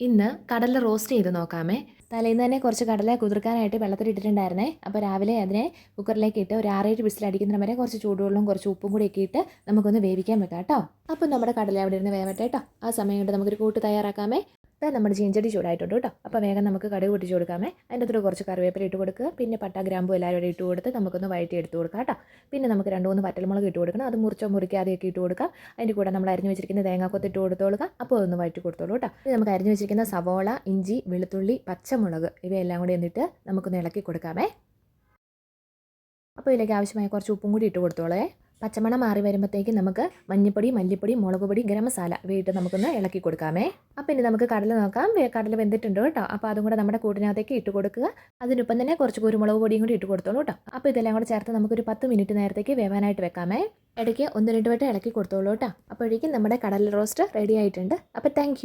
ഇന്ന് കടല റോസ്റ്റ് ചെയ്ത് നോക്കാമേ. തലേന്ന് തന്നെ കുറച്ച് കടല കുതിർക്കാനായിട്ട് വെള്ളത്തിലിട്ടിട്ടുണ്ടായിരുന്നേ. അപ്പോൾ രാവിലെ അതിനെ കുക്കറിലേക്ക് ഇട്ട് ഒരു 6-7 വിസിലടിക്കുന്ന വരെ കുറച്ച് ചൂടുവെള്ളവും കുറച്ച് ഉപ്പും കൂടി ഒക്കെ ഇട്ട് നമുക്കൊന്ന് വേവിക്കാൻ വെക്കാം കേട്ടോ. അപ്പോൾ നമ്മുടെ കടല അവിടെ ഇരുന്ന് വേവട്ടെ കേട്ടോ. ആ സമയം കൊണ്ട് നമുക്കൊരു കൂട്ട് തയ്യാറാക്കാമേ. ഇപ്പം നമ്മുടെ ചീഞ്ചട്ടി ചൂടായിട്ടുണ്ട് കേട്ടോ. അപ്പോൾ വേഗം നമുക്ക് കടുക് പൊട്ടിച്ച് കൊടുക്കാമേ. അതിൻ്റെ അകത്തോട്ട് കുറച്ച് കറിവേപ്പില ഇട്ട് കൊടുക്കുക. പിന്നെ പട്ട ഗ്രാമ്പു എല്ലാവരും കൂടെ ഇട്ട് കൊടുത്ത് നമുക്കൊന്ന് വഴറ്റി എടുത്ത് കൊടുക്കാം കേട്ടോ. പിന്നെ നമുക്ക് 2-3 വറ്റൽമുളക് ഇട്ട് കൊടുക്കണം. അത് മുറിച്ചോ മുറിക്കാതെയൊക്കെ ഇട്ട് കൊടുക്കാം. അതിൻ്റെ കൂടെ നമ്മൾ അരിഞ്ഞ് വെച്ചിരിക്കുന്ന തേങ്ങാക്കൊത്ത് ഇട്ട് കൊടുത്തോളുക. അപ്പോൾ അതൊന്ന് വഴറ്റി കൊടുത്തോളൂ കേട്ടോ. ഇത് നമുക്ക് അരിഞ്ഞ് വെച്ചിരിക്കുന്ന സവോള, ഇഞ്ചി, വെളുത്തുള്ളി, പച്ചമുളക് ഇവയെല്ലാം കൂടി എന്നിട്ട് നമുക്കൊന്ന് ഇളക്കി കൊടുക്കാമേ. അപ്പോൾ ഇതിലേക്ക് ആവശ്യമായ കുറച്ച് ഉപ്പും കൂടി ഇട്ട് കൊടുത്തോളേ. പച്ചമണം മാറി വരുമ്പോഴത്തേക്ക് നമുക്ക് മഞ്ഞൾപ്പൊടി, മല്ലിപ്പൊടി, മുളക് പൊടി, ഗരം മസാല ഇവയിട്ട് നമുക്കൊന്ന് ഇളക്കി കൊടുക്കാമേ. അപ്പോൾ ഇനി നമുക്ക് കടല നോക്കാം. കടല വെന്തിട്ടുണ്ട് കേട്ടോ. അപ്പോൾ അതും കൂടെ നമ്മുടെ കൂടിനകത്തേക്ക് ഇട്ട് കൊടുക്കുക. അതിനൊപ്പം തന്നെ കുറച്ച് കുരുമുളക് പൊടിയും കൂടി ഇട്ട് കൊടുത്തോളൂ കേട്ടോ. അപ്പോൾ ഇതെല്ലാം കൂടെ ചേർത്ത് നമുക്കൊരു 10 മിനിറ്റ് നേരത്തേക്ക് വേവാനായിട്ട് വെക്കാമേ. ഇടയ്ക്ക് 1-2 വട്ടം ഇളക്കി കൊടുത്തോളൂ കേട്ടോ. അപ്പോഴേക്കും നമ്മുടെ കടല റോസ്റ്റ് റെഡി ആയിട്ടുണ്ട്. അപ്പോൾ താങ്ക്